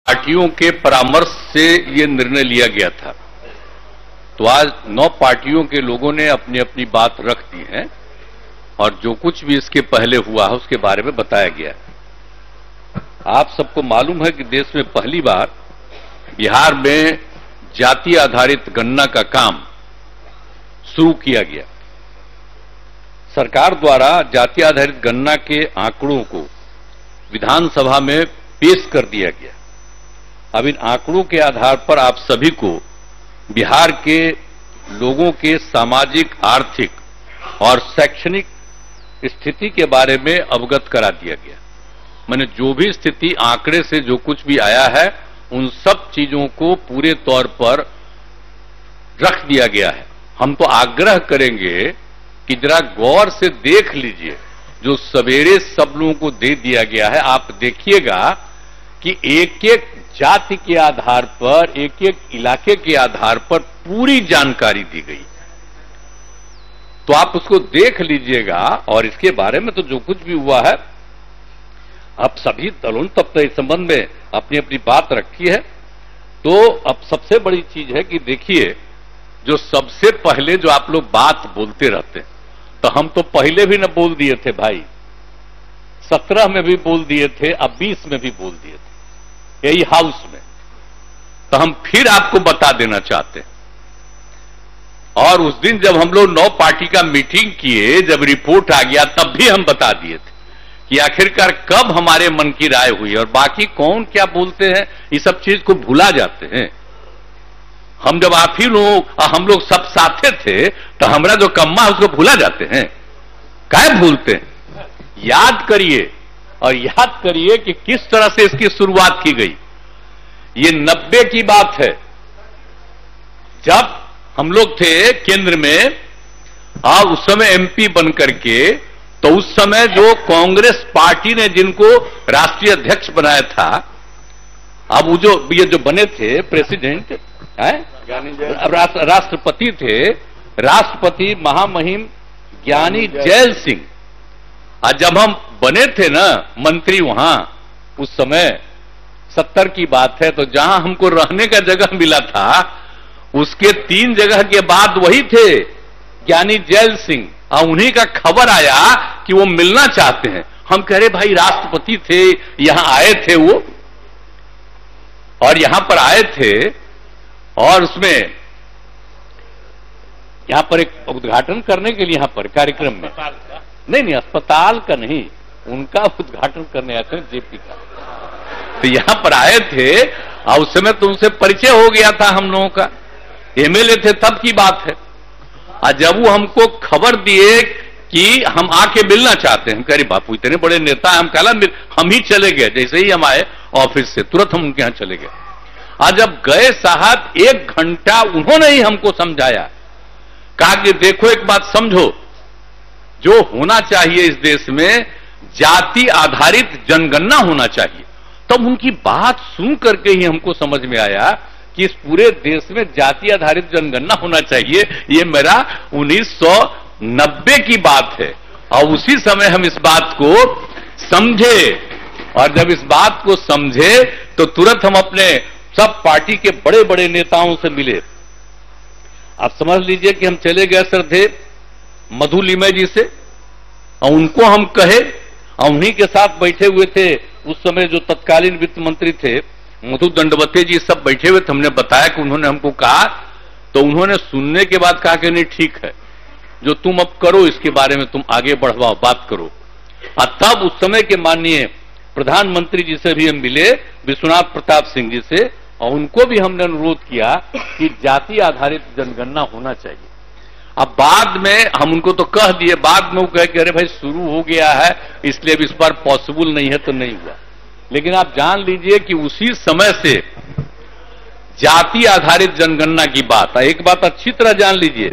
पार्टियों के परामर्श से ये निर्णय लिया गया था। तो आज 9 पार्टियों के लोगों ने अपनी अपनी बात रख दी है और जो कुछ भी इसके पहले हुआ है उसके बारे में बताया गया है। आप सबको मालूम है कि देश में पहली बार बिहार में जाति आधारित गणना का काम शुरू किया गया। सरकार द्वारा जाति आधारित गणना के आंकड़ों को विधानसभा में पेश कर दिया गया। अब इन आंकड़ों के आधार पर आप सभी को बिहार के लोगों के सामाजिक, आर्थिक और शैक्षणिक स्थिति के बारे में अवगत करा दिया गया। मैंने जो भी स्थिति आंकड़े से जो कुछ भी आया है उन सब चीजों को पूरे तौर पर रख दिया गया है। हम तो आग्रह करेंगे कि जरा गौर से देख लीजिए, जो सवेरे सब लोगों को दे दिया गया है आप देखिएगा कि एक एक जाति के आधार पर, एक एक इलाके के आधार पर पूरी जानकारी दी गई। तो आप उसको देख लीजिएगा और इसके बारे में तो जो कुछ भी हुआ है अब सभी दलों ने तब तक इस संबंध में अपनी अपनी बात रखी है। तो अब सबसे बड़ी चीज है कि देखिए, जो सबसे पहले जो आप लोग बात बोलते रहते हैं, तो हम तो पहले भी न बोल दिए थे भाई, 17 में भी बोल दिए थे, अब 20 में भी बोल दिए थे यही हाउस में। तो हम फिर आपको बता देना चाहते हैं। और उस दिन जब हम लोग 9 पार्टी का मीटिंग किए, जब रिपोर्ट आ गया तब भी हम बता दिए थे कि आखिरकार कब हमारे मन की राय हुई और बाकी कौन क्या बोलते हैं ये सब चीज को भुला जाते हैं। हम जब आप ही लोग हम लोग सब साथे थे तो हमारा जो कम्मा है उसको भुला जाते हैं, काहे भूलते हैं। याद करिए और याद करिए कि किस तरह से इसकी शुरुआत की गई। ये 90 की बात है, जब हम लोग थे केंद्र में और उस समय एमपी बन करके, तो उस समय जो कांग्रेस पार्टी ने जिनको राष्ट्रीय अध्यक्ष बनाया था, अब वो ये जो बने थे प्रेसिडेंट राष्ट्रपति थे, राष्ट्रपति महामहिम ज्ञानी जैल सिंह। आज जब हम बने थे ना मंत्री वहां, उस समय 70 की बात है, तो जहां हमको रहने का जगह मिला था उसके 3 जगह के बाद वही थे ज्ञानी जैल सिंह। और उन्हीं का खबर आया कि वो मिलना चाहते हैं। हम कह रहे भाई राष्ट्रपति थे, यहां आए थे वो, और यहां पर आए थे और उसमें यहां पर एक उद्घाटन करने के लिए यहां पर कार्यक्रम में, नहीं अस्पताल का नहीं, उनका उद्घाटन करने आते हैं जेपी का। तो यहां पर आए थे और उस समय तो उनसे परिचय हो गया था हम लोगों का, एमएलए थे तब की बात है। और जब वो हमको खबर दिए कि हम आके मिलना चाहते हैं, हम कह रहे बापू इतने बड़े नेता हैं, हम कहला हम ही चले गए। जैसे ही हम आए ऑफिस से तुरंत हम उनके यहां चले गए। आज जब गए साहब 1 घंटा उन्होंने ही हमको समझाया, कहा कि देखो एक बात समझो, जो होना चाहिए इस देश में जाति आधारित जनगणना होना चाहिए। तब उनकी बात सुन करके ही हमको समझ में आया कि इस पूरे देश में जाति आधारित जनगणना होना चाहिए। ये मेरा 1990 की बात है और उसी समय हम इस बात को समझे। और जब इस बात को समझे तो तुरंत हम अपने सब पार्टी के बड़े बड़े नेताओं से मिले। आप समझ लीजिए कि हम चले गए श्रद्धे मधु लिमय जी से, और उनको हम कहे, और उन्हीं के साथ बैठे हुए थे उस समय जो तत्कालीन वित्त मंत्री थे मधु दंडवते जी, सब बैठे हुए थे। हमने बताया कि उन्होंने हमको कहा, तो उन्होंने सुनने के बाद कहा कि नहीं ठीक है, जो तुम अब करो इसके बारे में तुम आगे बढ़वाओ, बात करो। और तब उस समय के माननीय प्रधानमंत्री जी से भी हम मिले, विश्वनाथ प्रताप सिंह जी से, और उनको भी हमने अनुरोध किया कि जाति आधारित जनगणना होना चाहिए। अब बाद में हम उनको तो कह दिए, बाद में वो कहे कि अरे भाई शुरू हो गया है इसलिए अब इस बार पॉसिबल नहीं है, तो नहीं हुआ। लेकिन आप जान लीजिए कि उसी समय से जाति आधारित जनगणना की बात है। एक बात अच्छी तरह जान लीजिए,